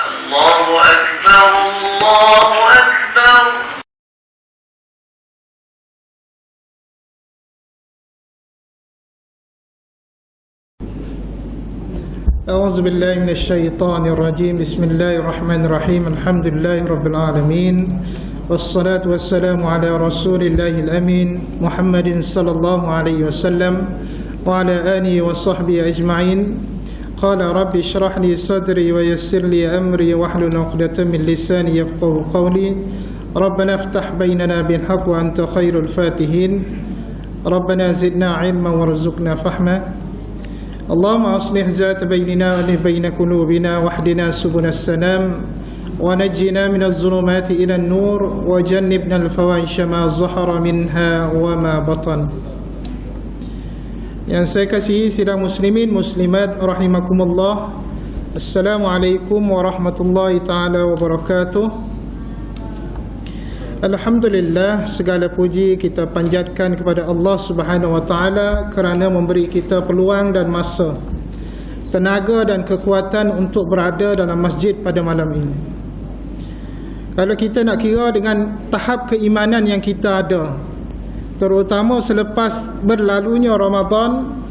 الله أكبر الله أكبر. أعوذ بالله من الشيطان الرجيم. بسم الله الرحمن الرحيم. الحمد لله رب العالمين، والصلاة والسلام على رسول الله الأمين محمد صلى الله عليه وسلم وعلى آله وصحبه أجمعين. قال رب اشرح لي صدري ويسر لي أمري واحلل عقدة من لساني يفقهوا قولي. ربنا افتح بيننا بالحق وأنت خير الفاتحين. ربنا زدنا علما وارزقنا فهما. اللهم أصلح ذات بيننا وبين قلوبنا واهدنا سبل السلام ونجنا من الظلمات إلى النور وجنبنا الفواحش ما ظهر منها وما بطن. Yang saya kasihi sidang muslimin muslimat rahimakumullah, Assalamualaikum warahmatullahi taala wabarakatuh. Alhamdulillah, segala puji kita panjatkan kepada Allah Subhanahu wa taala kerana memberi kita peluang dan masa, tenaga dan kekuatan untuk berada dalam masjid pada malam ini. Kalau kita nak kira dengan tahap keimanan yang kita ada, terutama selepas berlalunya Ramadan,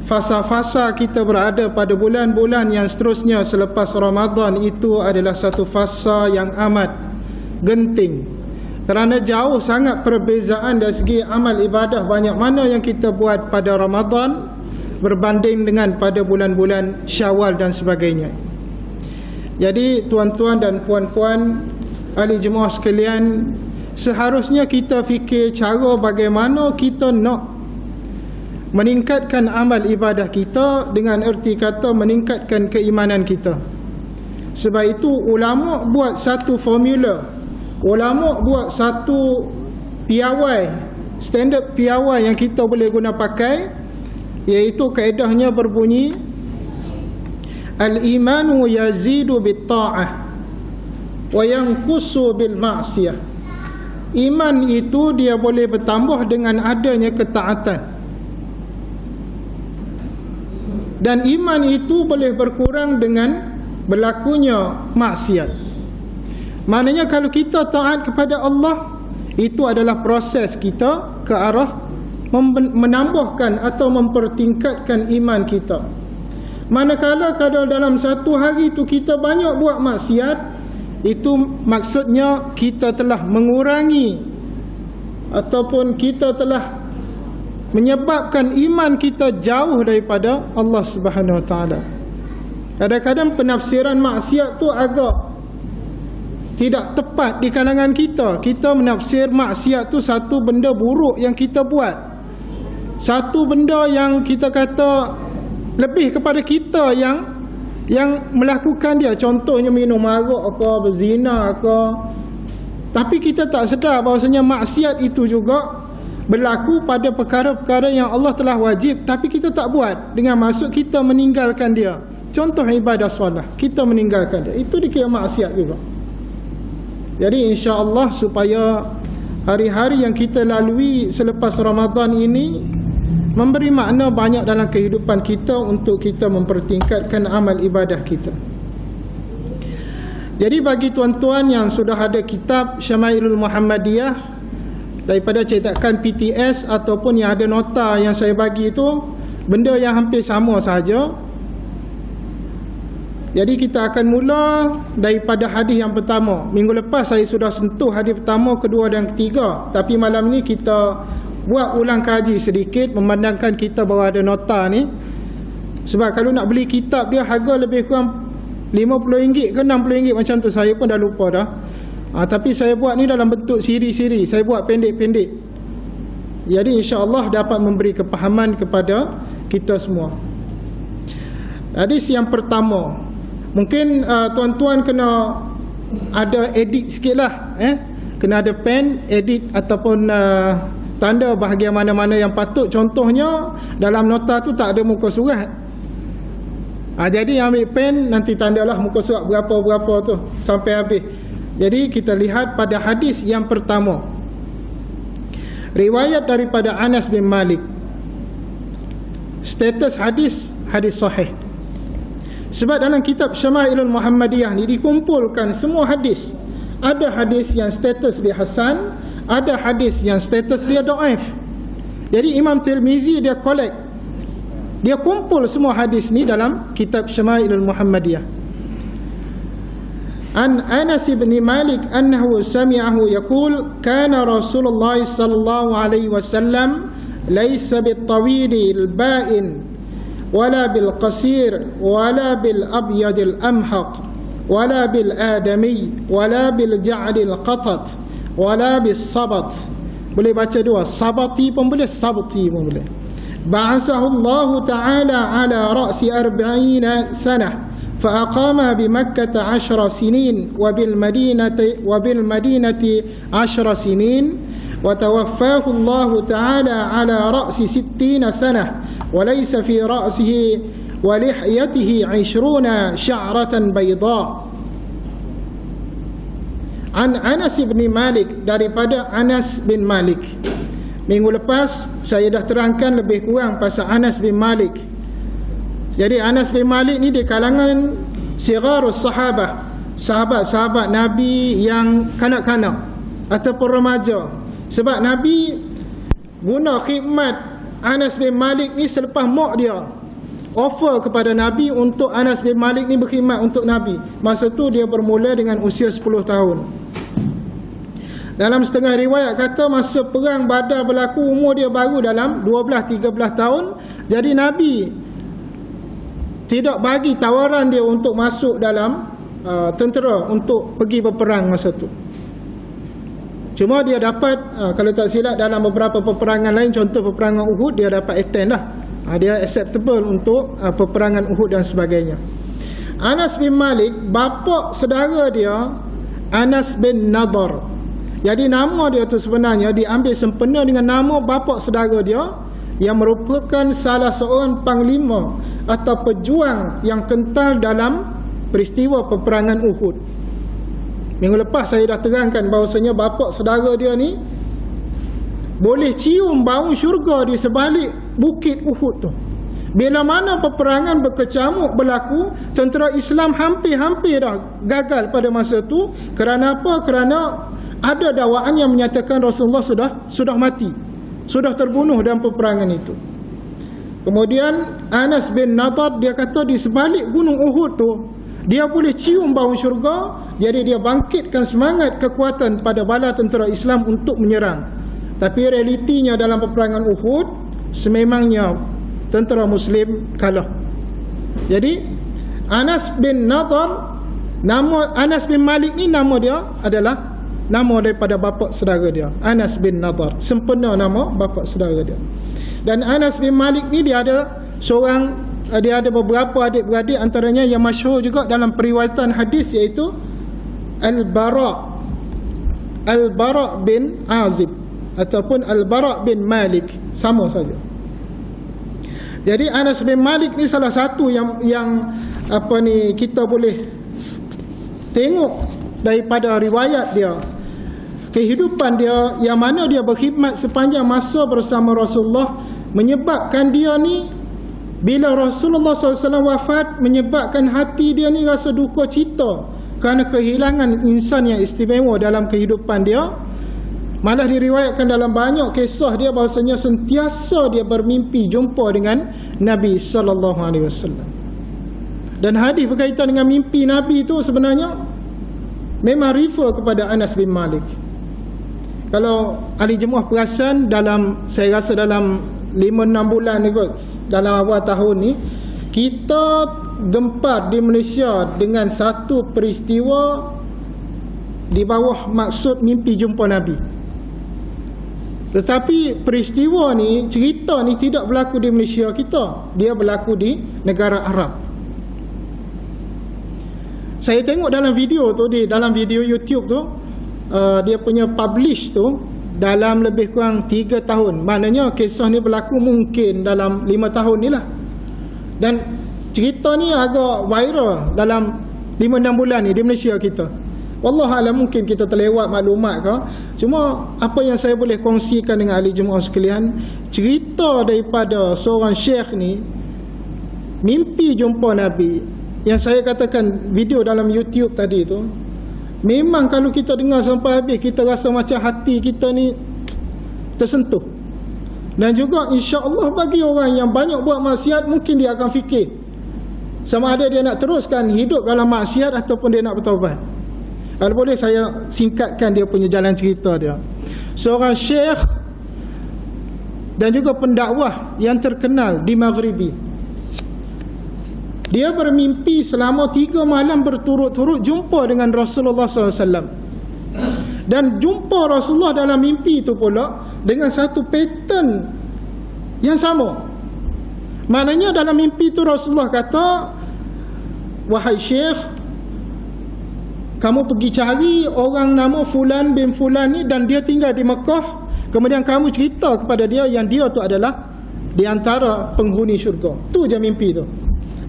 fasa-fasa kita berada pada bulan-bulan yang seterusnya selepas Ramadan, itu adalah satu fasa yang amat genting. Kerana jauh sangat perbezaan dari segi amal ibadah banyak mana yang kita buat pada Ramadan berbanding dengan pada bulan-bulan Syawal dan sebagainya. Jadi tuan-tuan dan puan-puan ahli jemaah sekalian, seharusnya kita fikir cara bagaimana kita nak meningkatkan amal ibadah kita, dengan erti kata meningkatkan keimanan kita. Sebab itu ulama buat satu formula, ulama buat satu piawai, standard piawai yang kita boleh guna pakai, iaitu kaedahnya berbunyi al-imanu yazidu bit-ta'ah wa yanqusu bil-ma'siyah. Iman itu dia boleh bertambah dengan adanya ketaatan, dan iman itu boleh berkurang dengan berlakunya maksiat. Maknanya kalau kita taat kepada Allah, itu adalah proses kita ke arah menambahkan atau mempertingkatkan iman kita. Manakala kalau dalam satu hari itu kita banyak buat maksiat, itu maksudnya kita telah mengurangi ataupun kita telah menyebabkan iman kita jauh daripada Allah Subhanahu Wa Taala. Kadang-kadang penafsiran maksiat tu agak tidak tepat di kalangan kita. Kita menafsir maksiat tu satu benda buruk yang kita buat, satu benda yang kita kata lebih kepada kita yang melakukan dia. Contohnya minum arak ke, berzina ke. Tapi kita tak sedar bahawasanya maksiat itu juga berlaku pada perkara-perkara yang Allah telah wajib, tapi kita tak buat, dengan maksud kita meninggalkan dia. Contoh ibadah solat, kita meninggalkan dia, itu dikira maksiat juga. Jadi insya-Allah supaya hari-hari yang kita lalui selepas Ramadan ini memberi makna banyak dalam kehidupan kita untuk kita mempertingkatkan amal ibadah kita. Jadi bagi tuan-tuan yang sudah ada kitab Syama'ilul Muhammadiyah daripada cetakan PTS ataupun yang ada nota yang saya bagi itu, benda yang hampir sama sahaja. Jadi kita akan mula daripada hadis yang pertama. Minggu lepas saya sudah sentuh hadis pertama, kedua dan ketiga, tapi malam ni kita buat ulang kaji sedikit, memandangkan kita baru ada nota ni. Sebab kalau nak beli kitab dia harga lebih kurang RM50 ke RM60 macam tu, saya pun dah lupa dah. Tapi saya buat ni dalam bentuk siri-siri, saya buat pendek-pendek. Jadi insya-Allah dapat memberi kepahaman kepada kita semua. Hadis yang pertama, mungkin tuan-tuan kena ada edit sikit lah, kena ada pen, edit ataupun tanda bahagian mana-mana yang patut. Contohnya dalam nota tu tak ada muka surat. Jadi ambil pen, nanti tandalah muka surat berapa-berapa tu sampai habis. Jadi kita lihat pada hadis yang pertama, riwayat daripada Anas bin Malik. Status hadis, hadis sahih. Sebab dalam kitab Syama'ilul Muhammadiyah ni dikumpulkan semua hadis. Ada hadis yang status dia hasan, ada hadis yang status dia dhaif. Jadi Imam Tirmizi dia collect, dia kumpul semua hadis ni dalam kitab Syama'ilul Muhammadiyah. An Anas bin Malik annahu sami'ahu yaqul kana Rasulullah sallallahu alaihi wasallam laysa bit-tawil al-ba'in wala bil-qasir wala bil-abyad al-amhaq wala bil-adami wala bil-ja'd al-qatat wala bis-sabat. Boleh baca dua, sabati pun boleh, sabti pun boleh. Ba'athahu Allah Ta'ala ala ra'si 40 sanah فأقام بمكة 10 سنين وبالمدينة 10 سنين وتوفاه الله تعالى على رأس 60 سنة وليس في رأسه ولحيته 20 شعرة بيضاء. An Anas bin Malik, daripada Anas bin Malik. Minggu lepas saya dah terangkan lebih kurang pasal Anas bin Malik. Jadi Anas bin Malik ni di kalangan sigharus sahabah, sahabat-sahabat Nabi yang kanak-kanak ataupun remaja. Sebab Nabi guna khidmat Anas bin Malik ni selepas mak dia. Offer kepada Nabi untuk Anas bin Malik ni berkhidmat untuk Nabi. Masa tu dia bermula dengan usia 10 tahun. Dalam setengah riwayat kata masa perang Badar berlaku umur dia baru dalam 12-13 tahun. Jadi Nabi tidak bagi tawaran dia untuk masuk dalam tentera untuk pergi berperang masa tu. Cuma dia dapat, kalau tak silap dalam beberapa peperangan lain, contoh peperangan Uhud, dia dapat attend lah. Dia acceptable untuk peperangan Uhud dan sebagainya. Anas bin Malik, bapa saudara dia Anas bin Nadar. Jadi nama dia tu sebenarnya diambil sempena dengan nama bapa saudara dia, yang merupakan salah seorang panglima atau pejuang yang kental dalam peristiwa peperangan Uhud. Minggu lepas saya dah terangkan bahawasanya bapa saudara dia ni boleh cium bau syurga di sebalik bukit Uhud tu. Bila mana peperangan berkecamuk berlaku, tentera Islam hampir-hampir dah gagal pada masa tu. Kerana apa? Kerana ada dakwaan yang menyatakan Rasulullah sudah mati, sudah terbunuh dalam peperangan itu. Kemudian Anas bin Nadar dia kata di sebalik gunung Uhud tu dia boleh cium bau syurga. Jadi dia bangkitkan semangat kekuatan pada bala tentera Islam untuk menyerang. Tapi realitinya dalam peperangan Uhud sememangnya tentera Muslim kalah. Jadi Anas bin Nadar, nama Anas bin Malik ni nama dia adalah nama daripada bapa saudara dia, Anas bin Nadar. Sempena nama bapa saudara dia. Dan Anas bin Malik ni dia ada beberapa adik-beradik, antaranya yang masyhur juga dalam periwayatan hadis iaitu Al-Bara bin Azib ataupun Al-Bara bin Malik, sama saja. Jadi Anas bin Malik ni salah satu yang kita boleh tengok daripada riwayat dia, kehidupan dia yang mana dia berkhidmat sepanjang masa bersama Rasulullah, menyebabkan dia ni bila Rasulullah SAW wafat, menyebabkan hati dia ni rasa duka cita kerana kehilangan insan yang istimewa dalam kehidupan dia. Malah diriwayatkan dalam banyak kisah dia bahawasanya sentiasa dia bermimpi jumpa dengan Nabi SAW. Dan hadis berkaitan dengan mimpi Nabi itu sebenarnya memang refer kepada Anas bin Malik. Kalau ahli jemaah perasan, saya rasa dalam 5-6 bulan ni kot, dalam awal tahun ni, kita gempar di Malaysia dengan satu peristiwa di bawah maksud mimpi jumpa Nabi. Tetapi peristiwa ni, cerita ni tidak berlaku di Malaysia kita, dia berlaku di negara Arab. Saya tengok dalam video tu, dalam video YouTube tu, dia punya publish tu dalam lebih kurang 3 tahun. Maknanya kisah ni berlaku mungkin dalam 5 tahun ni lah. Dan cerita ni agak viral dalam 5-6 bulan ni di Malaysia kita. Wallahualam mungkin kita terlewat maklumat ke. Cuma apa yang saya boleh kongsikan dengan ahli jemaah sekalian, cerita daripada seorang syekh ni mimpi jumpa Nabi, yang saya katakan video dalam YouTube tadi tu, memang kalau kita dengar sampai habis, kita rasa macam hati kita ni tersentuh. Dan juga insya-Allah bagi orang yang banyak buat maksiat, mungkin dia akan fikir sama ada dia nak teruskan hidup dalam maksiat ataupun dia nak bertaubat. Kalau boleh saya singkatkan dia punya jalan cerita dia. Seorang syekh dan juga pendakwah yang terkenal di Maghribi, dia bermimpi selama 3 malam berturut-turut jumpa dengan Rasulullah SAW. Dan jumpa Rasulullah dalam mimpi itu pula dengan satu pattern yang sama. Maknanya dalam mimpi itu Rasulullah kata, wahai syekh, kamu pergi cari orang nama Fulan bin Fulan ni, dan dia tinggal di Mekah. Kemudian kamu cerita kepada dia yang dia tu adalah di antara penghuni syurga. Tu je mimpi tu.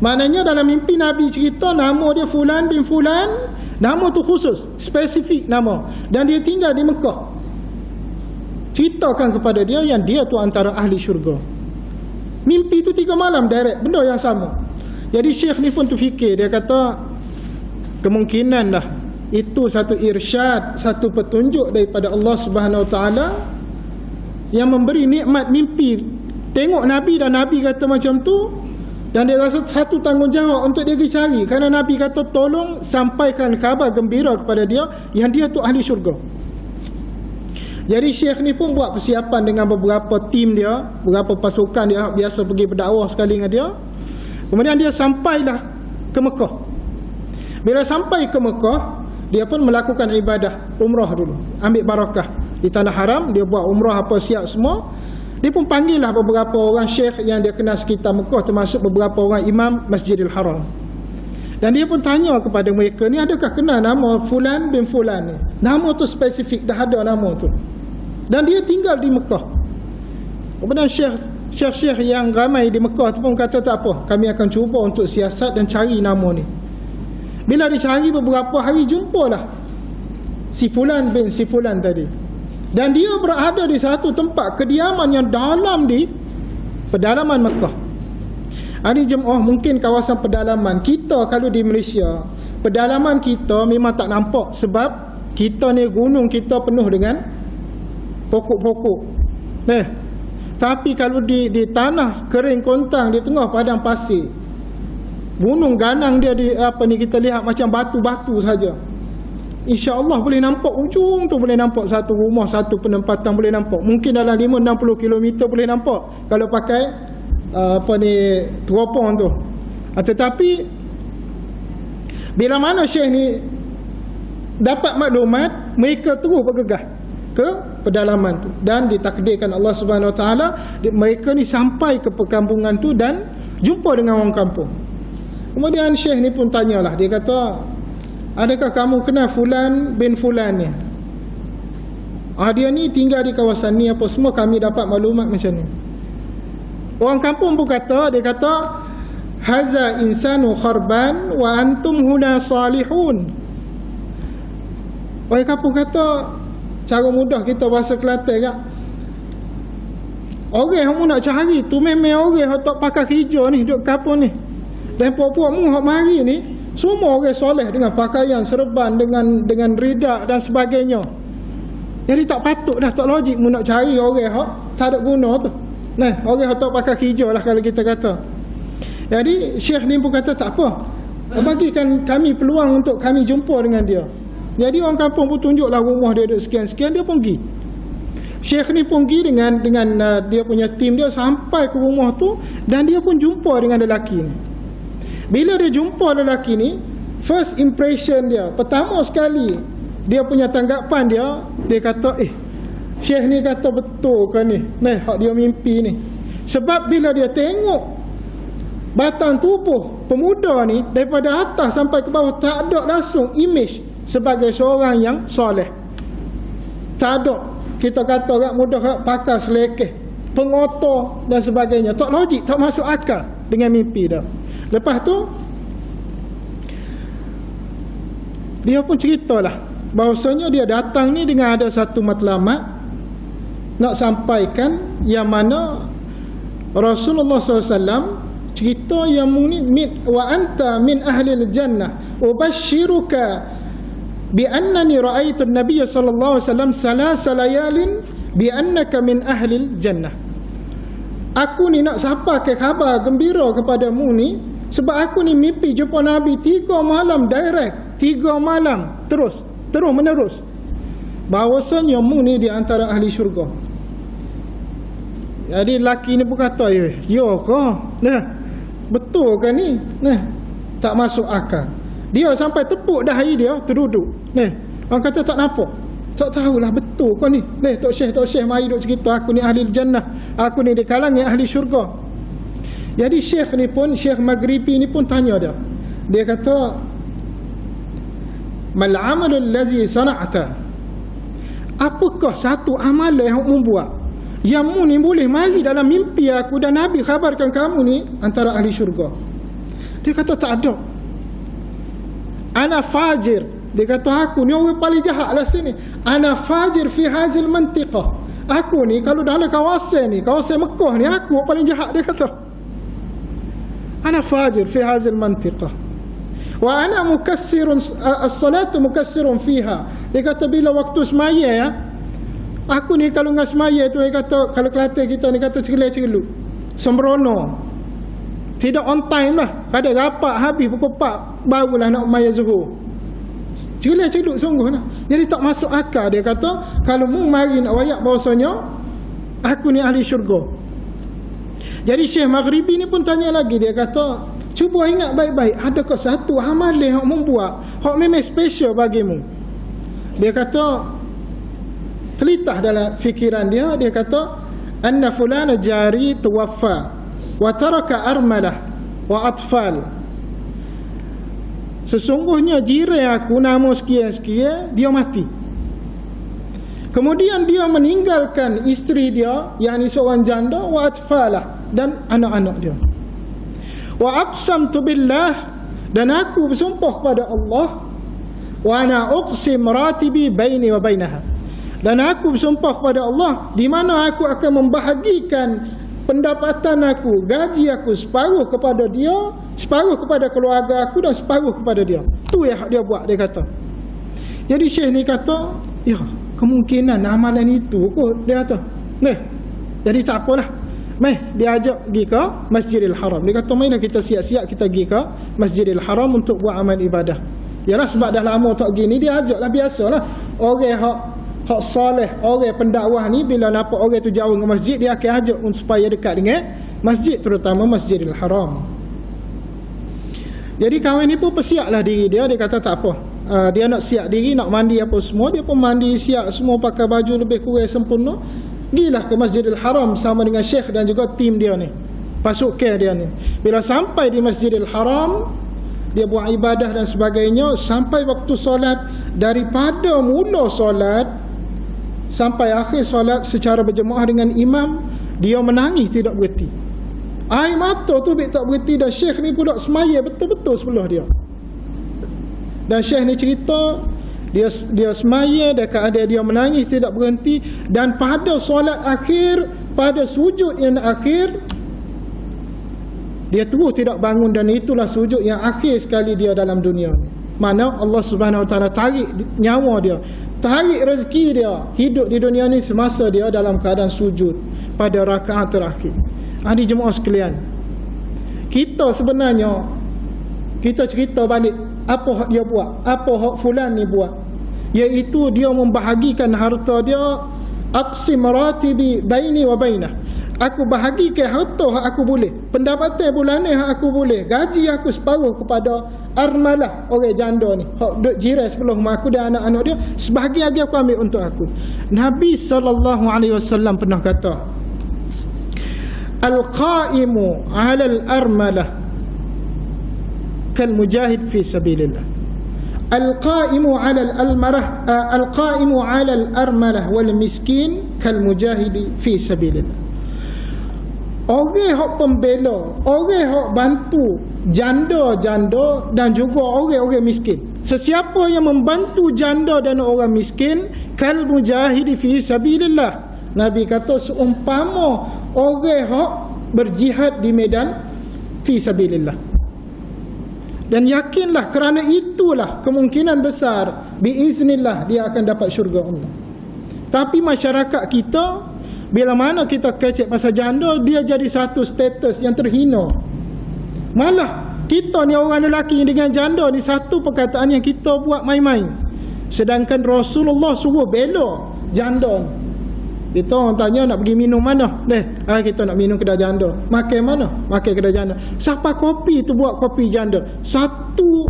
Maknanya dalam mimpi Nabi cerita nama dia Fulan bin Fulan, nama tu khusus, spesifik nama, dan dia tinggal di Mekah. Ceritakan kepada dia yang dia tu antara ahli syurga. Mimpi tu 3 malam direct, benda yang sama. Jadi syekh ni pun terfikir, dia kata kemungkinan dah itu satu irsyad, satu petunjuk daripada Allah Subhanahu Wa Taala yang memberi nikmat mimpi. Tengok Nabi dan Nabi kata macam tu, dan dia rasa satu tanggungjawab untuk dia pergi cari, kerana Nabi kata tolong sampaikan khabar gembira kepada dia yang dia tu ahli syurga. Jadi syekh ni pun buat persiapan dengan beberapa tim dia, beberapa pasukan dia, biasa pergi berdakwah sekali dengan dia. Kemudian dia sampailah ke Mekah. Bila sampai ke Mekah, dia pun melakukan ibadah umrah dulu, ambil barakah di tanah haram. Dia buat umrah apa siap semua. Dia pun panggil lah beberapa orang syekh yang dia kenal sekitar Mekah, termasuk beberapa orang imam Masjidil Haram. Dan dia pun tanya kepada mereka ni, adakah kenal nama Fulan bin Fulan ni? Nama tu spesifik, dah ada nama tu. Dan dia tinggal di Mekah. Kemudian syekh-syekh yang ramai di Mekah tu pun kata tak apa, kami akan cuba untuk siasat dan cari nama ni. Bila dicari beberapa hari, jumpalah si Fulan bin si Fulan tadi. Dan dia berada di satu tempat kediaman yang dalam di pedalaman Mekah. Ini jemaah mungkin kawasan pedalaman. Kita kalau di Malaysia, pedalaman kita memang tak nampak, sebab kita ni gunung kita penuh dengan pokok-pokok. Tapi kalau di tanah kering kontang di tengah padang pasir, gunung ganang dia di kita lihat macam batu-batu saja. InsyaAllah boleh nampak ujung tu, boleh nampak satu rumah, satu penempatan boleh nampak. Mungkin dalam 5-60 km boleh nampak kalau pakai teropong tu. Tetapi bila mana syekh ni dapat maklumat, mereka terus bergegas ke pedalaman tu, dan ditakdirkan Allah Subhanahu Wa Taala mereka ni sampai ke perkampungan tu dan jumpa dengan orang kampung. Kemudian syekh ni pun tanyalah, dia kata, adakah kamu kenal Fulan bin Fulan ni? Dia ni tinggal di kawasan ni apa semua, kami dapat maklumat macam ni. Orang kampung pun kata, dia kata, haza insanu kharban wa antum huna salihun. Orang kampung kata, cara mudah kita bahasa Kelantan kan, orang kamu nak cari tu memang orang yang tak pakai kerja ni duduk kampung ni. Dan puak-puak mu hak mari ni semua orang soleh dengan pakaian serban, dengan ridak dan sebagainya. Jadi tak patut dah, tak logik mu nak cari orang hak tak ada guna tu. Nah, orang hak tak pakai kerja lah kalau kita kata. Jadi syekh ni pun kata tak apa, bagikan kami peluang untuk kami jumpa dengan dia. Jadi orang kampung pun tunjuklah rumah dia ada sekian-sekian, dia pun pergi. Syekh ni pun pergi dengan dia punya tim dia sampai ke rumah tu, dan dia pun jumpa dengan lelaki ni. Bila dia jumpa lelaki ni, first impression dia, pertama sekali dia punya tanggapan dia kata, syekh ni kata betul ke ni? Hak dia mimpi ni. Sebab bila dia tengok batang tubuh pemuda ni daripada atas sampai ke bawah, tak ada langsung image sebagai seorang yang soleh. Tak ada, kita kata kat mudah kat pakai selekeh, pengotor dan sebagainya. Tak logik, tak masuk akal dengan mimpi dia. Lepas tu dia pun ceritalah bahawasanya dia datang ni dengan ada satu matlamat nak sampaikan, yang mana Rasulullah SAW cerita yang muni wa anta min ahli al-jannah ubashiruka bi annani ra'aitu an-nabiy sallallahu alaihi wasallam salasa layalin bi annaka min ahli al-jannah. Aku ni nak sampaikan khabar gembira kepadamu ni sebab aku ni mimpi jumpa Nabi 3 malam direct, 3 malam terus menerus, bahawasanya mu ni di antara ahli syurga. Jadi lelaki ni pun kata, ya ke? Nah, betul ke ni? Nah, tak masuk akal. Dia sampai tepuk dahi dia, terduduk. Nah, orang kata tak nampak. Tak tahulah betul ke ni? Nah, Tok Syekh mari duk cerita aku ni ahli jannah. Aku ni di kalangan ahli syurga. Jadi Syekh ni pun, Syekh Maghribi ni pun tanya dia. Dia kata, mal amalul ladzi sana'ta? Apakah satu amalan yang kamu buat yang mu ni boleh mari dalam mimpi aku dan Nabi khabarkan kamu ni antara ahli syurga? Dia kata tak ada. Ana fajir. Dia kata aku ni orang paling jahat lah sini. Ana fajir fi hazil mantiqah. Aku ni kalau dalam kawasan Mekah ni aku paling jahat, dia kata. Ana fajir fi hazil mantiqah. Wa ana mukassirun as-salatu mukassirun fiha. Dia kata bila waktu semaya ya, aku ni kalau dengan semaya tu, dia kata kalau Kelantan kita ni kata cerelek-cereluk, sembrono, tidak on time lah. Kadang rapat habis pukul 4 barulah nak maya zuhur. Cerelek-cereluk sungguh lah. Jadi tak masuk akal. Dia kata kalau mu mari nak wayak bahawasanya aku ni ahli syurga. Jadi Syekh Maghribi ni pun tanya lagi. Dia kata, cuba ingat baik-baik, adakah satu amalan yang mu buat hak memang special bagimu? Dia kata, telitah dalam fikiran dia. Dia kata, anna fulana jari tuwaffa wa taraka armalah wa atfal. Sesungguhnya jiran aku nama sekian-sekian, dia mati. Kemudian dia meninggalkan isteri dia, yakni seorang janda, wa atfalah, dan anak-anak dia. Wa aqsamtu billah, dan aku bersumpah kepada Allah, wa ana uqsim ratibi baini wa bainaha, dan aku bersumpah kepada Allah di mana aku akan membahagikan pendapatan aku, gaji aku separuh kepada dia, separuh kepada keluarga aku dan separuh kepada dia. Tu yang dia buat, dia kata. Jadi Syekh ni kata, ya, kemungkinan amalan itu kot, dia kata. Nah, jadi tak apalah. Meh, dia ajak pergi ke Masjidil Haram. Dia kata, mainlah kita siap-siap kita pergi ke Masjidil Haram untuk buat amal ibadah. Yalah, sebab dah lama tak pergi ni, dia ajaklah, biasalah. Orang hak soleh, orang pendakwah ni bila nampak orang tu jauh dengan masjid, dia akan ajak supaya dekat dengan masjid, terutama Masjidil Haram. Jadi kawan ni pun persiaplah diri dia. Dia kata tak apa. Dia nak siap diri, nak mandi apa semua. Dia pun mandi, siap semua, pakai baju lebih kurang sempurna. Gilah ke Masjidil Haram sama dengan Syekh dan juga tim dia ni, pasukan dia ni. Bila sampai di Masjidil Haram, dia buat ibadah dan sebagainya. Sampai waktu solat, daripada mula solat sampai akhir solat secara berjemaah dengan imam, dia menangis tidak berhenti. Air mata tu tak berhenti. Dan Syekh ni pula semaya betul-betul sebelah dia. Dan Syekh ni cerita, dia semaya, dia menangis tidak berhenti. Dan pada solat akhir, pada sujud yang akhir, dia terus tidak bangun. Dan itulah sujud yang akhir sekali dia dalam dunia. Mana Allah Subhanahu Wa Taala tarik nyawa dia, tarik rezeki dia, hidup di dunia ni semasa dia dalam keadaan sujud pada rakaat terakhir. Ahli jemaah sekalian, kita sebenarnya, kita cerita balik apa hak dia buat, apa hak fulan ni buat, iaitu dia membahagikan harta dia. Aqsim ratibi baini wa bainah, aku bahagikan harta hak aku boleh, pendapatan bulanan hak aku boleh, gaji aku separuh kepada armalah, orang janda ni, hak duk jiran sebelah rumah aku dan anak-anak dia, sebahagian lagi aku ambil untuk aku. Nabi SAW pernah kata, al-qa'imu 'ala al-armalah kal mujahid fi sabilillah. Al-qa'imu 'ala al-marah, al-qa'imu 'ala al-armalah wal miskin kal mujahidi fi sabilillah. Orang hak pembela, orang hak bantu janda-janda dan juga orang-orang miskin. Sesiapa yang membantu janda dan orang miskin, kal mujahidi fi sabilillah. Nabi kata seumpama orang hak berjihad di medan fi sabilillah. Dan yakinlah kerana itulah kemungkinan besar biiznillah dia akan dapat syurga Allah. Tapi masyarakat kita, bila mana kita kecek pasal janda, dia jadi satu status yang terhina. Malah kita ni orang lelaki dengan janda ni satu perkataan yang kita buat main-main. Sedangkan Rasulullah suruh bela janda ni. Kita orang tanya nak pergi minum mana? Kita nak minum kedai janda. Makan mana? Makan kedai janda. Siapa kopi tu buat kopi janda. Satu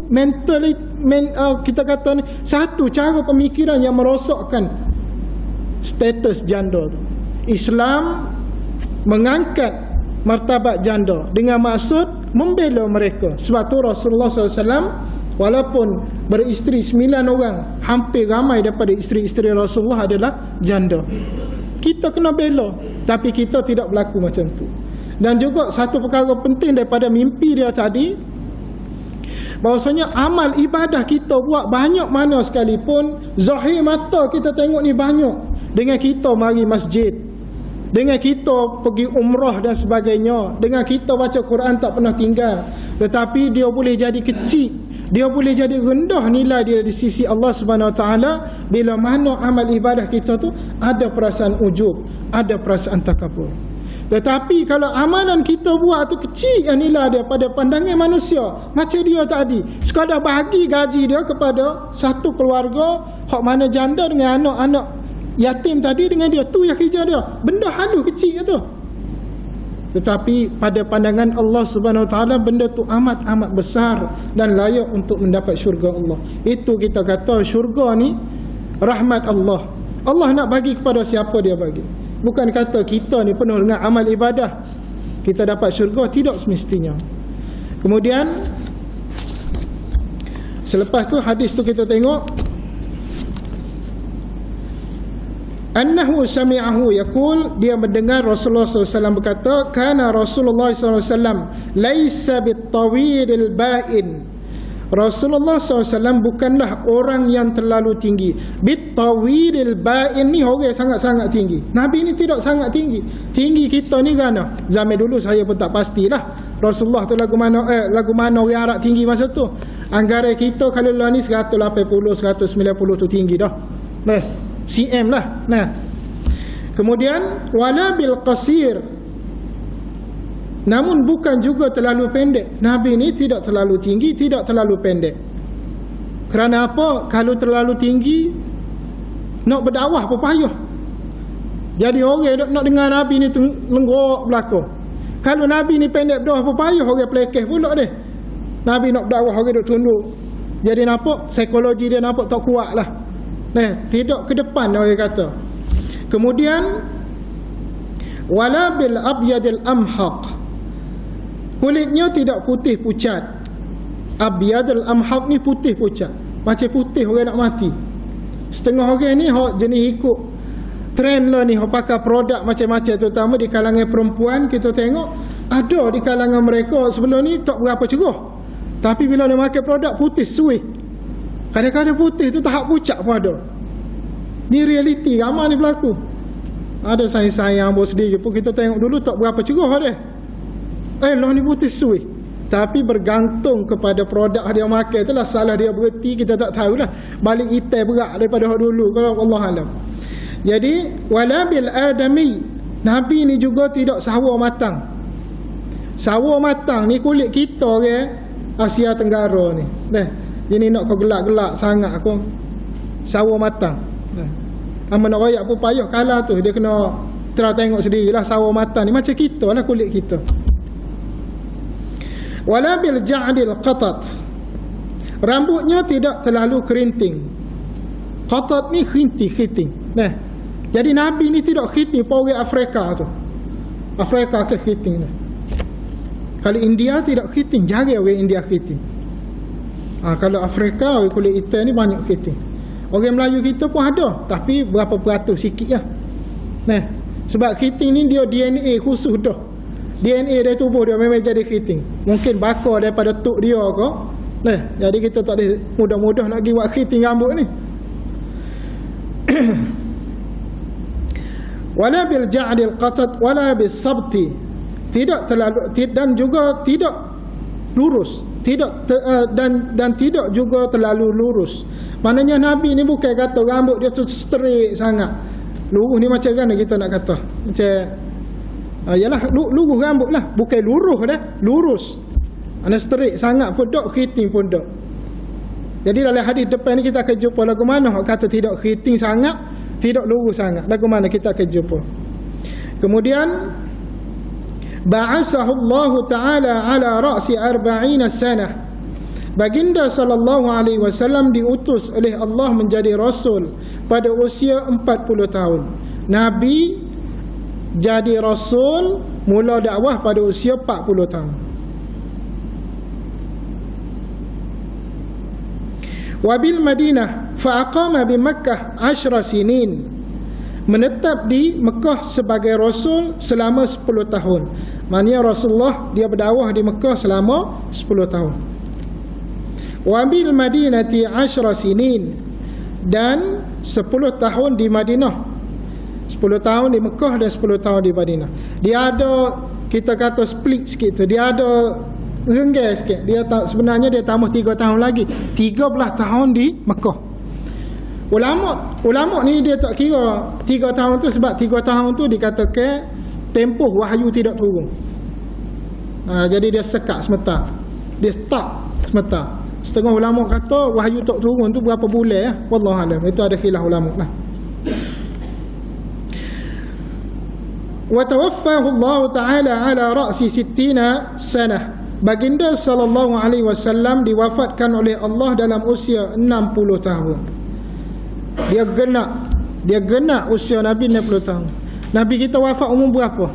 kita kata ni, satu cara pemikiran yang merosakkan status janda tu. Islam mengangkat martabat janda dengan maksud membela mereka. Sebab tu Rasulullah SAW walaupun beristeri 9 orang, hampir ramai daripada isteri-isteri Rasulullah adalah janda. Kita kena bela, tapi kita tidak berlaku macam tu. Dan juga satu perkara penting daripada mimpi dia tadi, bahawasanya amal ibadah kita buat banyak mana sekalipun, zahir mata kita tengok ni banyak, dengan kita mari masjid, dengan kita pergi umrah dan sebagainya, dengan kita baca Quran tak pernah tinggal, tetapi dia boleh jadi kecil, dia boleh jadi rendah nilai dia di sisi Allah Subhanahu Wa Taala bila mana amal ibadah kita tu ada perasaan ujub, ada perasaan takabur. Tetapi kalau amalan kita buat tu kecil yang nilai dia pada pandangan manusia, macam dia tadi sekadar bagi gaji dia kepada satu keluarga, hak mana janda dengan anak-anak yatim tadi dengan dia, tu yang kerja dia, benda halus kecil tu. Tetapi pada pandangan Allah Subhanahu Wa Taala benda tu amat-amat besar dan layak untuk mendapat syurga Allah. Itu kita kata syurga ni rahmat Allah. Allah nak bagi kepada siapa dia bagi. Bukan kata kita ni penuh dengan amal ibadah kita dapat syurga, tidak semestinya. Kemudian selepas tu hadis tu kita tengok annahu sami'ahu yaqul, dia mendengar Rasulullah SAW berkata, kana Rasulullah SAW laisa bitawilil ba'in. Rasulullah SAW bukanlah orang yang terlalu tinggi. Bitawilil ba'in ni orang sangat-sangat tinggi. Nabi ni tidak sangat tinggi. Tinggi kita ni kan zaman dulu saya pun tak pastilah Rasulullah tu lagu mana orang Arab tinggi masa tu. Anggaran kita kalau lah ni 180 190 tu tinggi dah. CM lah. Kemudian wala bil qasir, namun bukan juga terlalu pendek. Nabi ni tidak terlalu tinggi, tidak terlalu pendek. Kerana apa? Kalau terlalu tinggi nak berdakwah pun payah. Jadi orang nak dengar Nabi ni lenggok belakang. Kalau Nabi ni pendek berdakwah pun payah, orang pelekeh pula dia. Nabi nak berdakwah orang duk tunduk. Jadi nampak psikologi dia nampak tak kuat lah. Tidak ke depan orang kata. Kemudian wala bil abyadil amhaq, kulitnya tidak putih pucat. Abyadil amhaq ni putih pucat, macam putih orang nak mati. Setengah orang ni hok jenis ikut trend lah ni, hok pakai produk macam-macam, terutama di kalangan perempuan. Kita tengok ada di kalangan mereka sebelum ni tak berapa cerah, tapi bila dia pakai produk putih suih. Kadang-kadang putih tu tahap pucat pun ada. Ni realiti ramai ni berlaku. Ada sayang-sayang bos sendiri pun kita tengok dulu tak berapa cerah dia. Lah ni putih suih. Tapi bergantung kepada produk dia makan tu lah. Salah dia berhenti kita tak tahulah. Balik itai berat daripada dulu kalau Allah alam. Jadi wala bil adami, Nabi ni juga tidak sawa matang. Sawa matang ni kulit kita orang Asia Tenggara ni. Ini nak kau gelak-gelak sangat aku sawa matang. Aman nak royak pun payah kalah tu. Dia kena tengok sendirilah sawa matang ni macam kita lah kulit kita. Wala bil ja'dil qatat, rambutnya tidak terlalu kerinting. Qatat ni kerinting. Jadi Nabi ni tidak kerinting pa orang Afrika tu. Afrika ke kerinting ni. Kalau India tidak kerinting, jarang orang India kerinting. Kalau Afrika kulit hitam ni banyak keriting. Orang Melayu kita pun ada, tapi berapa peratus sikit lah. Sebab keriting ni dia DNA khusus dah. DNA dari tubuh dia memang jadi keriting. Mungkin bakar daripada tok dia ke. Jadi kita tak boleh mudah-mudah nak pergi buat keriting rambut ni. Wala bil ja'dil qatat wala bis sabti, tidak terlalu, dan juga tidak lurus, dan tidak juga terlalu lurus. Maknanya Nabi ni bukan kata rambut dia tu straight sangat. Lurus ni macam mana kita nak kata? Macam yalah lurus rambut lah, bukan lurus dah, lurus. Ana straight sangat pun tak, keriting pun tak. Jadi dalam hadis depan ni kita akan jumpa lagu mana hak kata tidak keriting sangat, tidak lurus sangat. Lagu mana kita akan jumpa. Kemudian ba'asahu Allah Ta'ala ala ra'si 40 sanah. Baginda sallallahu alaihi wasallam diutus oleh Allah menjadi rasul pada usia 40 tahun. Nabi jadi rasul mula dakwah pada usia 40 tahun. Wabil Madinah fa'aqama bi Makkah 10 sinin. Menetap di Mekah sebagai rasul selama 10 tahun. Maknanya Rasulullah dia berdakwah di Mekah selama 10 tahun. Wabil Madinati 10 sinin, dan 10 tahun di Madinah. 10 tahun di Mekah dan 10 tahun di Madinah. Dia ada, kita kata split sikit tu. Dia ada renggai sikit. Dia sebenarnya dia tambah 3 tahun lagi. 13 tahun di Mekah. Ulama ni dia tak kira 3 tahun tu, sebab 3 tahun tu dikatakan tempoh wahyu tidak turun. Jadi dia sekat semata. Dia stop semata. Setengah ulama kata wahyu tak turun tu berapa bulan ya. Wallahualam. Itu ada khilaf ulama lah. Wa tawaffahu Allah Ta'ala ala ra'si 60 sanah. Baginda sallallahu alaihi wasallam diwafatkan oleh Allah dalam usia 60 tahun. Dia genap usia Nabi 60 tahun. Nabi kita wafat umur berapa?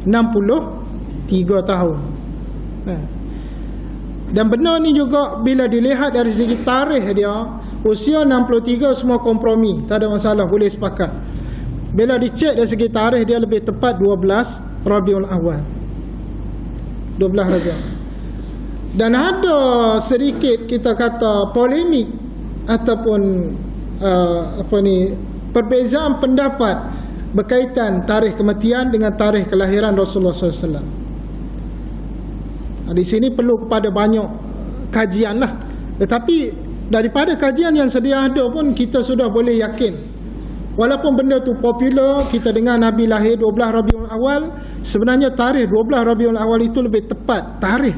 63 tahun. Dan benar ni juga bila dilihat dari segi tarikh dia, usia 63 semua kompromi, tak ada masalah, boleh sepakat. Bila dicek dari segi tarikh dia lebih tepat 12 Rabiul Awal. 12 Rabiul. Dan ada sedikit kita kata polemik ataupun perbezaan pendapat berkaitan tarikh kematian dengan tarikh kelahiran Rasulullah SAW. Di sini perlu kepada banyak kajian lah. Tetapi daripada kajian yang sedia ada pun kita sudah boleh yakin, walaupun benda tu popular, kita dengar Nabi lahir 12 Rabiul Awal, sebenarnya tarikh 12 Rabiul Awal itu lebih tepat tarikh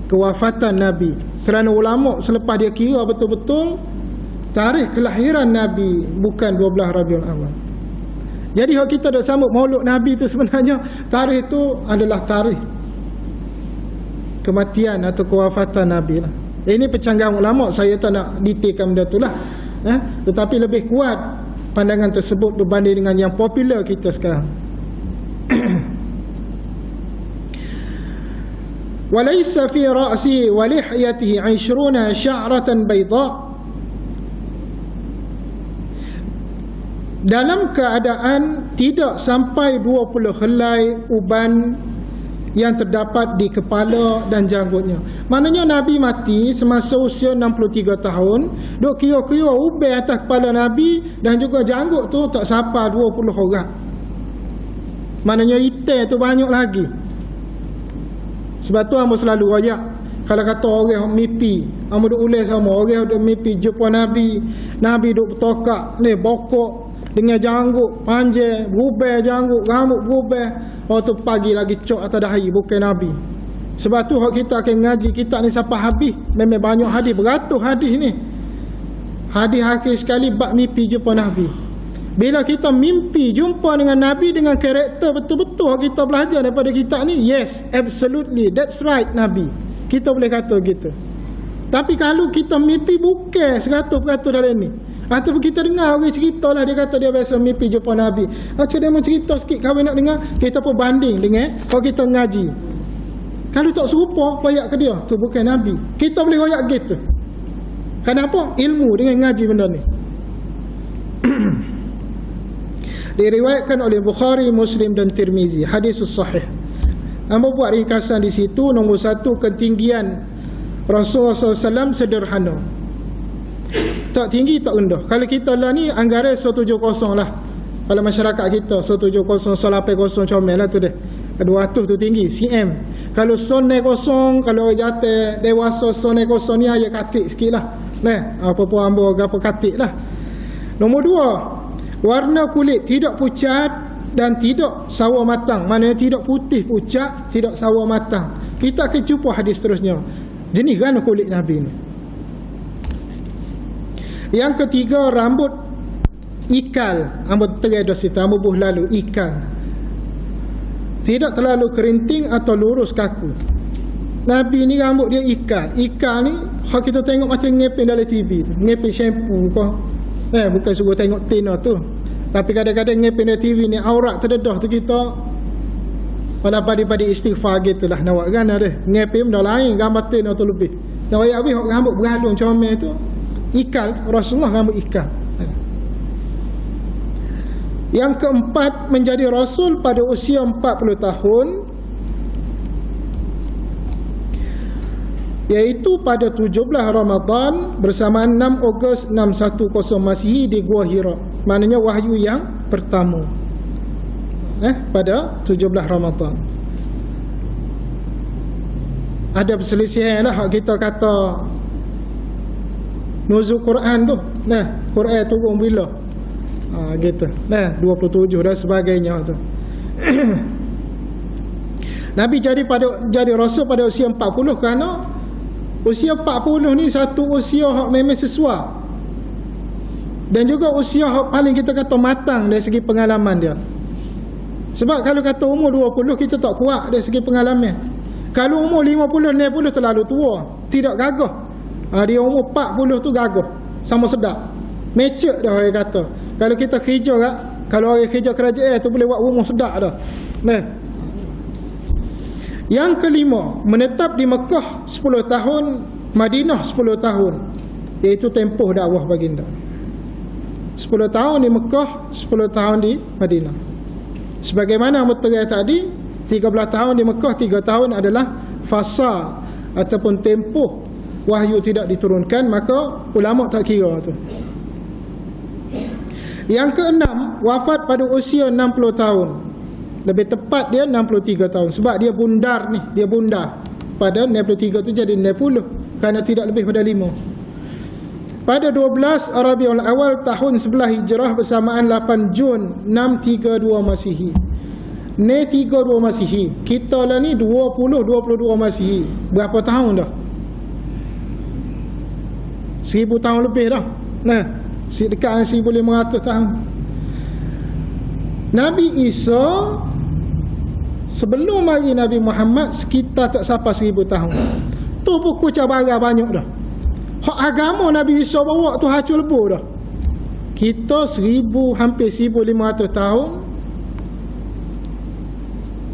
kewafatan Nabi. Kerana ulama selepas dia kira betul-betul tarikh kelahiran Nabi bukan 12 Rabiul Awal. Jadi kalau kita dah sambut maulud Nabi tu, sebenarnya tarikh itu adalah tarikh kematian atau kewafatan Nabi lah. Ini pencanggahan ulama, saya tak nak detailkan benda tu lah. Tetapi lebih kuat pandangan tersebut berbanding dengan yang popular kita sekarang. Walaysa fi ra'si wa lihyatihi 20 sya'ratan bayda. Dalam keadaan tidak sampai 20 helai uban yang terdapat di kepala dan janggutnya. Maknanya Nabi mati semasa usia 63 tahun. Duk kira-kira uban atas kepala Nabi dan juga janggut tu tak sampai 20 orang. Maknanya itai tu banyak lagi. Sebab tu hamba selalu royak, kalau kata orang mimpi, hamba duk ulas sama, orang duk mimpi jumpa Nabi, Nabi duk bertokak ni bokok dengan janggut panjang, berubah janggut, rambut berubah. Waktu pagi lagi cok atas dahi, bukan Nabi. Sebab tu kita akan ngaji kitab ni sampai habis. Memang banyak hadis, beratus hadis ni. Hadis akhir sekali bab mimpi jumpa Nabi. Bila kita mimpi jumpa dengan Nabi dengan karakter betul-betul kita belajar daripada kitab ni, yes, absolutely, that's right Nabi. Kita boleh kata gitu. Tapi kalau kita mimpi bukan 100% dalam ni, ataupun kita dengar orang cerita lah, dia kata dia biasa mimpi jumpa Nabi, macam dia mau cerita sikit, kalau nak dengar, kita pun banding dengan kalau kita ngaji. Kalau tak serupa, royak ke dia, tu bukan Nabi. Kita boleh royak gitu. Kenapa? Ilmu dengan ngaji benda ni. Diriwayatkan oleh Bukhari, Muslim dan Tirmizi, hadis sahih. Hamba buat ringkasan di situ. Nombor 1, ketinggian Rasulullah SAW sederhana, tak tinggi tak rendah. Kalau kita lah ni anggaran 170 lah, kalau masyarakat kita 170, 180 comel lah tu deh. 200 tu tinggi cm. Kalau sonai kosong, kalau jatuh dewasa sonai kosong ni ayat katik sikit lah. Apa-apa ambo apa katik lah. Nombor 2, warna kulit tidak pucat dan tidak sawo matang. Maknanya tidak putih pucat, tidak sawo matang. Kita akan jumpa hadis seterusnya. Jenis kan kulit Nabi ni. Yang ketiga, rambut ikal. Rambut teredah situ, rambut buh lalu, ikal. Tidak terlalu kerinting atau lurus kaku. Nabi ni rambut dia ikal. Ikal ni hak kita tengok macam ngepin dalam TV tu. Ngepin shampoo kau. Bukan suruh tengok tina tu. Tapi kadang-kadang ngepin dalam TV ni aurat terdedah tu kita. Pada padi-padi istighfar gitulah nak buat kan ada. Ngepin benda lain, gambar tina tu lebih. Nak ayat habis rambut bergalung comel tu. Ikal, Rasulullah rambut ikal. Yang keempat, menjadi Rasul pada usia 40 tahun, iaitu pada 17 Ramadan bersamaan 6 Ogos 610 Masihi di Gua Hira. Maknanya wahyu yang pertama pada 17 Ramadan. Ada perselisihan lah kita kata nuzul Quran tu. Quran turun bila? Gitu. 27 dan sebagainya tu. Nabi jadi rasul pada usia 40 kerana usia 40 ni satu usia hak memang sesuai. Dan juga usia hak paling kita kata matang dari segi pengalaman dia. Sebab kalau kata umur 20 kita tak kuat dari segi pengalaman. Kalau umur 50 60 terlalu tua, tidak gagah. Dia umur 40 tu gagah, sama sedap. Mature dah orang kata. Kalau kita kerja kat, kalau orang kerja kerajaan tu boleh buat rumah sedap dah. Yang kelima, menetap di Mekah 10 tahun, Madinah 10 tahun. Iaitu tempoh dakwah baginda. 10 tahun di Mekah, 10 tahun di Madinah. Sebagaimana berterai tadi, 13 tahun di Mekah, 3 tahun adalah fasa ataupun tempoh wahyu tidak diturunkan, maka ulama tak kira tu. Yang keenam, wafat pada usia 60 tahun. Lebih tepat dia 63 tahun. Sebab dia bundar ni, dia bundar. Pada 63 tu jadi 60 kerana tidak lebih pada 5. Pada 12 Rabiul Awal tahun 11 Hijrah bersamaan 8 Jun 632 Masihi. 32 Masihi. Kita lah ni 22 Masihi. Berapa tahun dah? 1000 tahun lebih dah. Dekat 1500 tahun. Nabi Isa sebelum mari Nabi Muhammad sekitar tak sampai 1000 tahun. Tu buku cabaran banyak dah. Hak agama Nabi Isa bawa tu hancur lebur dah. Kita hampir 1500 tahun.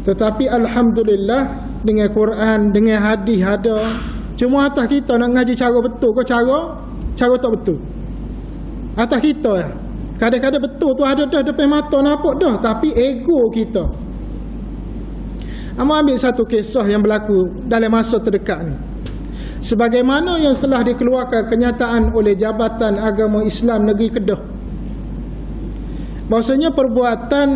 Tetapi alhamdulillah dengan Quran, dengan hadis ada. Cuma atas kita nak ngaji cara betul ke cara tak betul. Atas kita ya. Kadang-kadang betul tu ada dah depan mata nampak dah, tapi ego kita. Ambil satu kisah yang berlaku dalam masa terdekat ni. Sebagaimana yang telah dikeluarkan kenyataan oleh Jabatan Agama Islam Negeri Kedah. Bahasanya perbuatan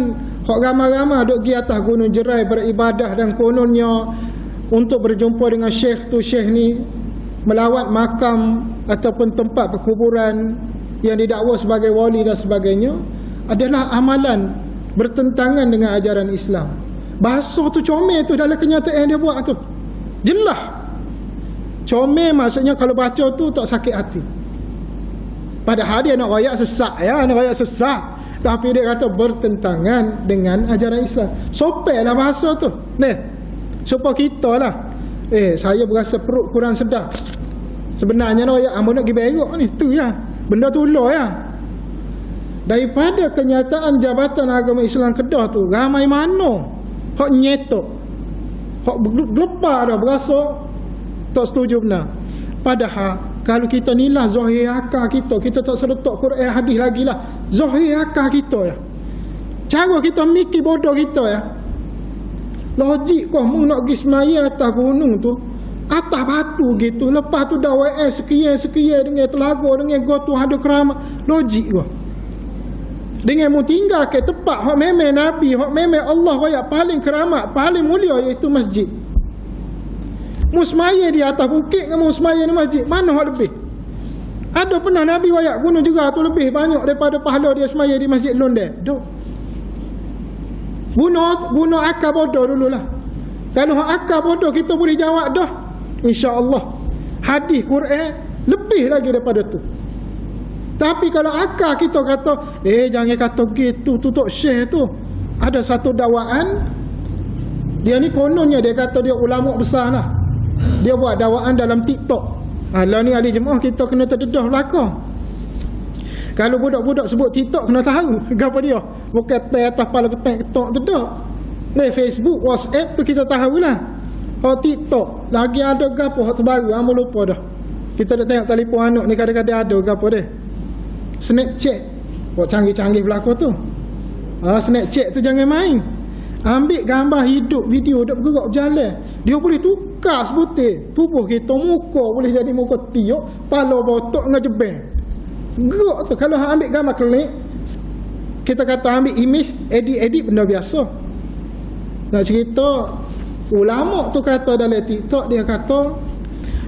hak ramai-ramai duk pergi atas Gunung Jerai beribadah dan kononnya untuk berjumpa dengan syekh tu, syekh ni melawat makam ataupun tempat perkuburan yang didakwa sebagai wali dan sebagainya adalah amalan bertentangan dengan ajaran Islam. Bahasa tu comel tu dalam kenyataan dia buat tu. Jelas. Comel maksudnya kalau baca tu tak sakit hati. Padahal dia nak rakyat sesat ya, nak rakyat sesat. Tapi dia kata bertentangan dengan ajaran Islam. Sopeklah bahasa tu. Supaya kita lah. Saya berasa perut kurang sedap. Sebenarnya rakyat ambo nak pergi berok ni. Tu ya. Benda tu ular ya. Daripada kenyataan Jabatan Agama Islam Kedah tu, ramai mana hak nyetok, hak gelepar dah berasa tak setuju benar. Padahal kalau kita nilah zahir akal kita tak seletak Quran hadis lagi lah. Zahir akal kita ya. Cara kita mikir bodoh kita ya. Logik kau mu nak pergi semaya atas gunung tu, atas batu gitu, lepas tu dah sekian dengan telaga dengan gua tu ada keramat. Logik kau. dengan mu tinggal ke tempat hak memang Nabi, hak memang Allah royak paling keramat, paling mulia, iaitu masjid. Mu semaya di atas bukit dengan mu semaya di masjid, mana hak lebih? Ada pernah Nabi royak gunung juga tu lebih banyak daripada pahala dia semaya di masjid London. Duk. Bunuh akal bodoh dululah. Kalau hak akal bodoh kita boleh jawab dah, insya-Allah. Hadis Quran lebih lagi daripada tu. Tapi kalau akal kita kata, jangan kata gitu, tutup syekh tu. Ada satu dakwaan, dia ni kononnya dia kata dia ulama besar lah. Dia buat dakwaan dalam TikTok. Lah ni ahli jemaah kita kena terdedah belakang. Kalau budak-budak sebut TikTok kena tahu apa dia. Bukan atas kepala ketok tu dah. Ni Facebook, WhatsApp tu kita tahulah. Oh TikTok, lagi ada gapo hak terbaru, hang lupa dah. Kita dah tengok telefon anak ni kadang-kadang ada gapo dia. Snapchat. Kok canggih-canggih belakang tu. Snapchat tu jangan main. Ambil gambar hidup, video dak bergerak berjalan. Dia boleh tukar sebutir. Tubuh kita, muka boleh jadi muka tiuk, kepala botok dengan jebel. Gerak tu. Kalau hang ambil gambar klik, kita kata ambil image, edit benda biasa. Nak cerita, ulama tu kata dalam TikTok, dia kata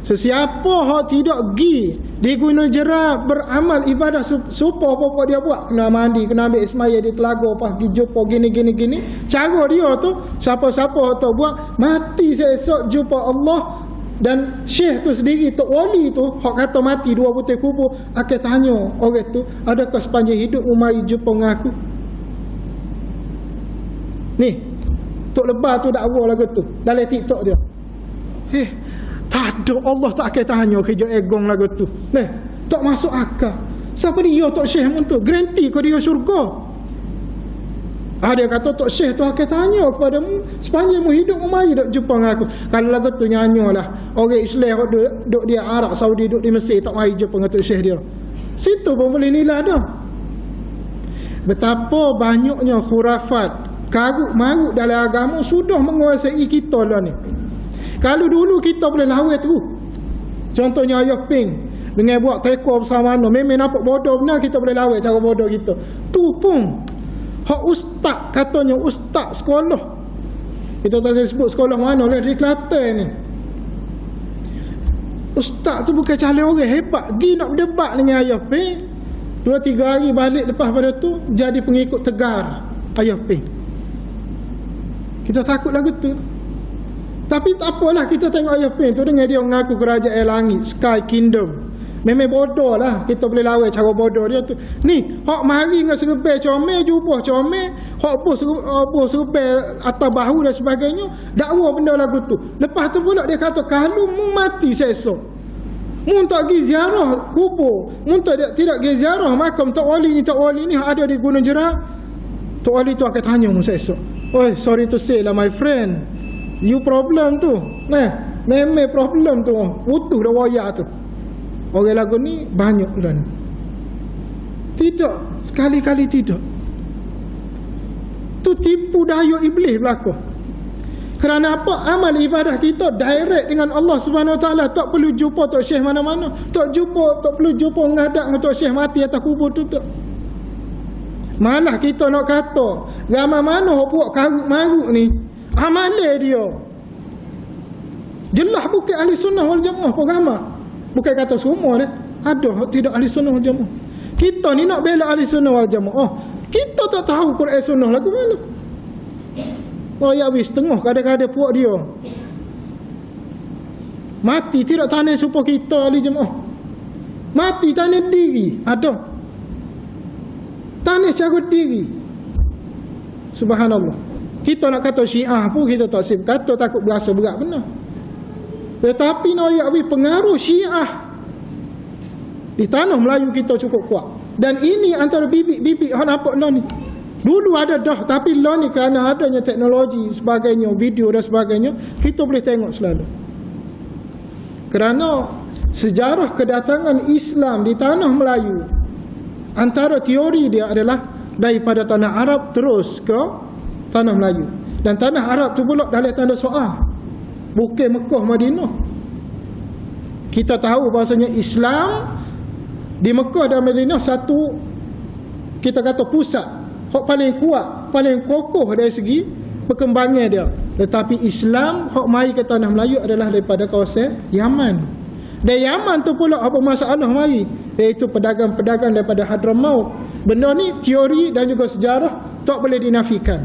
sesiapa hak tidak pergi di gunung Jerat beramal ibadah supaya apa dia buat, kena mandi, kena ambil semaya di telaga, pergi jumpa gini. Cara dia tu, siapa-siapa tu buat, mati esok jumpa Allah. Dan syekh tu sendiri, Tok Wali tu, hak kata mati dua putih kubur, akan tanya orang tu, adakah sepanjang hidup mari jumpa dengan aku? Ni Tok Lebar tu dakwa lagu tu dalam TikTok dia. Tak ada, Allah tak akan tanya kerja egong lagu tu. Tak masuk akal. Siapa dia Tok Syekh mun tu? Garanti kau dia syurga. Dia kata Tok Syekh tu akan tanya kepadamu sepanjang mu hidup mari dak jumpa dengan aku. Kalau lagu tu nyanyolah orang Islam duk di Arab Saudi, duk di Mesir, tak mari jumpa dengan Tok Syekh dia. Situ pun boleh nilai dah. Betapa banyaknya khurafat, karut-marut dalam agama sudah menguasai kita lah ni. Kalau dulu kita boleh lawan tu, contohnya Ayah Ping dengan buat teko bersama mana, memang nampak bodoh benar, kita boleh lawan cara bodoh kita. Tu pun hak ustaz, katanya ustaz sekolah, kita tak boleh sebut sekolah mana lah, di Kelantan ni. Ustaz tu bukan calon orang hebat, pergi nak berdebat dengan Ayah Ping, 2-3 hari balik lepas pada tu jadi pengikut tegar Ayah Ping. Kita takut lagu tu. Tapi tak apalah, kita tengok Ayah Ping tu dengan dia mengaku kerajaan langit, Sky Kingdom. Memang bodoh lah, kita boleh lawan cara bodoh dia tu. Ni, hak mari dengan serbai comel, jubah comel, hak apa serbai atas bahu dan sebagainya, dakwa benda lagu tu. Lepas tu pula dia kata, kalau mu mati sesok, mu tak pergi ziarah kubur, mu tidak pergi ziarah makam Tok Wali ni ada di Gunung Jerat, Tok Wali tu akan tanya mu sesok. Oi, sorry to say lah my friend, you problem tu. Memang problem tu. Utuh dah waya tu. Orang lagu ni banyak dah ni. Tidak, sekali-kali tidak. Tu tipu daya iblis belaka. Kerana apa? Amal ibadah kita direct dengan Allah Subhanahu Wa Taala, tak perlu jumpa Tok Syekh mana-mana. Tak perlu jumpa ngadak dengan Tok Syekh mati atas kubur tu tak. Malah kita nak kata, ramai mana buat karut-marut ni, amalan dia jelas bukan ahli sunnah wal jamaah pun ramai. Bukan kata semua dah, ada tidak ahli sunnah wal jamaah. Kita ni nak bela ahli sunnah wal jamaah, kita tak tahu Quran sunnah lagu mana. Ya wis tengah kadang-kadang puak dia mati tidak tanah supaya kita ahli jamaah. Mati tanah diri ada, tanah cara diri. Subhanallah. Kita nak kata Syiah pun kita tak sip kata, takut berasa berat benar. Tetapi nak pengaruh Syiah di tanah Melayu kita cukup kuat. Dan ini antara bibit-bibit yang nampak lah ni. Dulu ada dah, tapi lah ni kerana adanya teknologi sebagainya, video dan sebagainya, kita boleh tengok selalu. Kerana sejarah kedatangan Islam di tanah Melayu, antara teori dia adalah daripada tanah Arab terus ke tanah Melayu. Dan tanah Arab tu pula dalam tanda soal, bukan Mekah Madinah. Kita tahu bahasanya Islam di Mekah dan Madinah satu kita kata pusat, hak paling kuat, paling kokoh dari segi perkembangan dia. Tetapi Islam hak mai ke tanah Melayu adalah daripada kawasan Yaman. Dari Yaman tu pula apa masalah mari, iaitu pedagang-pedagang daripada Hadramaut. Benda ni teori dan juga sejarah tak boleh dinafikan.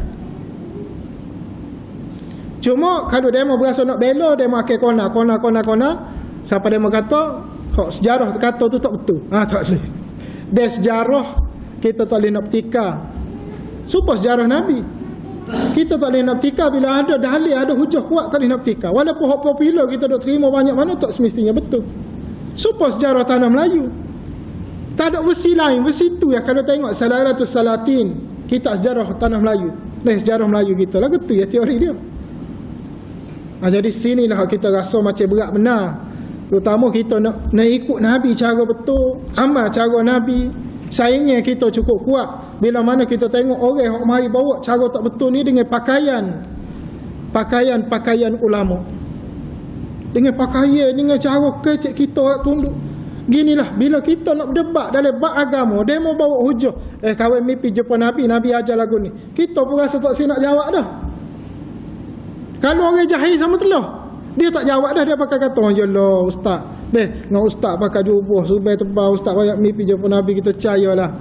Cuma kalau dia mau berasa nak bela, dia mau akhir kona. Siapa dia mau kata hak sejarah kata tu tak betul. Tak boleh. Dia sejarah kita tak boleh nak petika. Supaya sejarah Nabi kita tak boleh nak petika. Bila ada dalil, ada hujah kuat, tak boleh nak petika. Walaupun hak popular kita dok terima banyak mana, tak semestinya betul. Supaya sejarah tanah Melayu tak ada versi lain. Versi tu ya kalau tengok Salaratus Salatin, kitab sejarah tanah Melayu, sejarah Melayu kita lah, betul ya teori dia. Jadi sinilah kita rasa macam berat benar. Terutama kita nak ikut Nabi cara betul, amal cara Nabi. Saingnya kita cukup kuat. Bila mana kita tengok orang yang mari bawa cara tak betul ni dengan pakaian ulama, dengan pakaian, dengan cara kecek kita tunduk. Ginilah bila kita nak berdebat dalam bab agama, dia mau bawa hujah, kawan mimpi jumpa Nabi ajar lagu ni, kita pun rasa tak nak jawab dah. Kalau orang jahil sama telah, dia tak jawab dah. Dia pakai kata, yalah ustaz, dengan ustaz pakai jubah subai tebal, ustaz banyak mimpi jumpa Nabi, kita percayalah.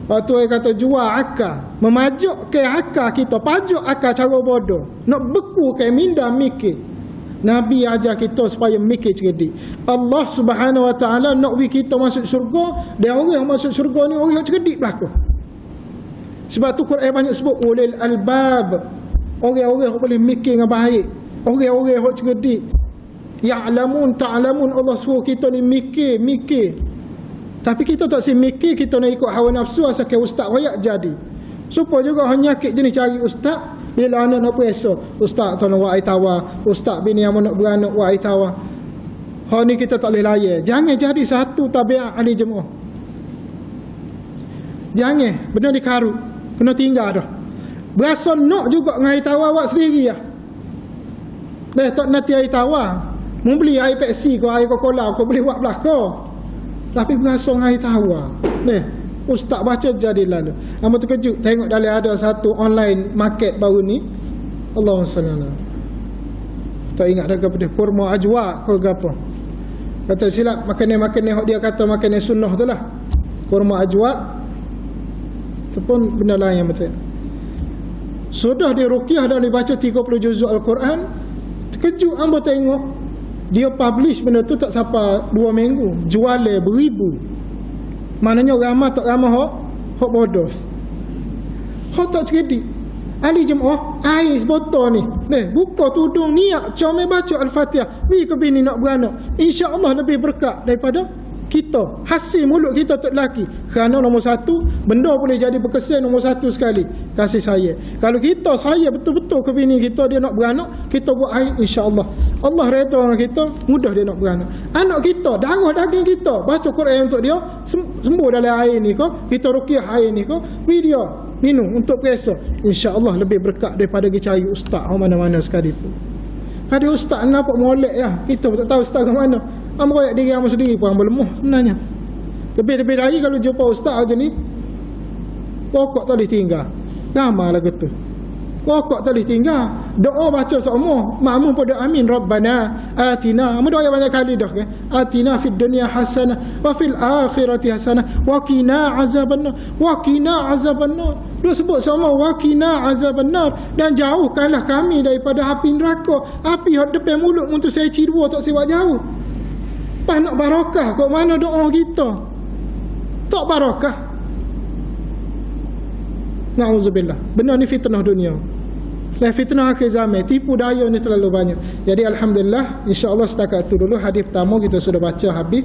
Lepas tu dia kata jual akal, memajuk ke akal kita, pajuk akal cara bodoh, nak beku ke minda mikir. Nabi ajar kita supaya mikir cerdik. Allah Subhanahu Wa Taala nak bagi kita masuk syurga, dan orang yang masuk syurga ni orang yang cerdik belaka. Sebab tu Quran banyak sebut ulil albab, orang-orang yang boleh mikir dengan baik, orang-orang yang cerdik. Ya'lamun ta'lamun, Allah suruh kita ni mikir. Tapi kita tak si mikir, kita nak ikut hawa nafsu asalkan ustaz royak jadi. Supaya juga hanya nyakit jenis cari ustaz. Bila anak nak puasa, ustaz tolong buat air tawar, ustaz bini yang nak beranak buat air tawar. Hal ni kita tak boleh layan. Jangan jadi satu tabiat ahli jemaah. Jangan benda dikaru, kena tinggal dah. Berasa nak juga dengan air tawar buat sendiri lah. Tak nanti air tawar, mau beli air Pepsi ke air Coca-Cola, kau boleh buat belakang. Tapi berasa dengan air tawar. Ustaz baca jadi lalu. Amat terkejut tengok dalam ada satu online market baru ni. Allahumma salli ala. Tak ingat dah kepada kurma ajwa ke apa. Kata silap makanan hak dia kata makanan sunnah tu lah. Kurma ajwa. Itu pun benda lain yang betul. Sudah dia ruqyah dah dibaca 30 juzuk Al-Quran. Terkejut hamba tengok dia publish benda tu tak sampai 2 minggu, jualan beribu. Maknanya ramah tak ramah hak bodoh, hak tak cerdik. Ahli jemaah air sebotol ni, buka tudung niat comel baca Al-Fatihah, pergi ke bini nak beranak, insya-Allah lebih berkat daripada kita. Hasil mulut kita tak lelaki. Kerana nombor satu, benda boleh jadi berkesan nombor satu sekali, kasih sayang. Kalau kita sayang betul-betul ke bini kita, dia nak beranak, kita buat air, insya-Allah Allah redha dengan kita, mudah dia nak beranak. Anak kita, darah daging kita, baca Quran untuk dia, sembuh dalam air ni ko, kita ruqyah air ni ko, beri dia minum untuk puasa, insya-Allah lebih berkat daripada pergi cari ustaz mana-mana sekali pun. Kadang ustaz nampak molek ya, kita tak tahu ustaz ke mana. Amroyak diri hamba sendiri pun hamba lemah sebenarnya. Lebih-lebih lagi kalau jumpa ustaz macam ni, pokok tak boleh tinggal. Ramai lah gitu. Pokok tak boleh tinggal. Doa baca semua, makmum pada amin. Rabbana atina, hamba doa banyak kali dah kan. Atina fid dunya hasanah wa fil akhirati hasanah wa qina azabannar. Wa qina azabannar. Dia sebut sama wa qina azabannar, dan jauhkanlah kami daripada api neraka. Api hak depan mulut untuk saya dua tak siwak jauh. Pas nak barakah kat mana doa kita? Tak barakah. Na'udzubillah. Benar ni fitnah dunia. Fitnah akhir zaman, tipu daya ni terlalu banyak. Jadi alhamdulillah, insya-Allah setakat itu dulu hadis pertama kita sudah baca habis.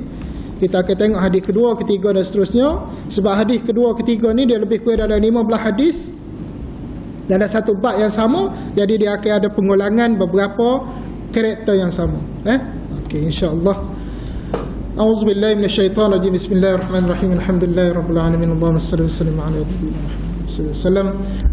Kita akan tengok hadis kedua, ketiga dan seterusnya. Sebab hadis kedua, ketiga ni dia lebih kurang dalam 15 hadis dalam satu bab yang sama. Jadi dia akan ada pengulangan beberapa karakter yang sama. Okey, insya-Allah. A'udzubillahi minasyaitonirrajim. Bismillahirrahmanirrahim. Alhamdulillahirabbil alamin. Allahumma shalli wa sallim ala nabiyyina Muhammad sallallahu alaihi wasallam.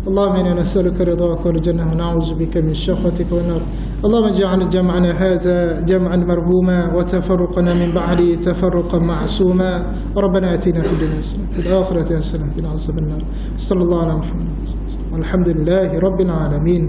Allahumma inna nas'aluka ridhaka wal jannah wa na'udzubika min sakhatika wan nar. Allahumma ij'al jam'ana hadza jam'an marhuma wa tafarruqana min ba'di tafarruqan ma'suma. Rabbana atina fid dunya hasanah wa fil akhirati hasanah wa qina adhaban nar. Sallallahu ala Muhammad. Alhamdulillahirabbil alamin.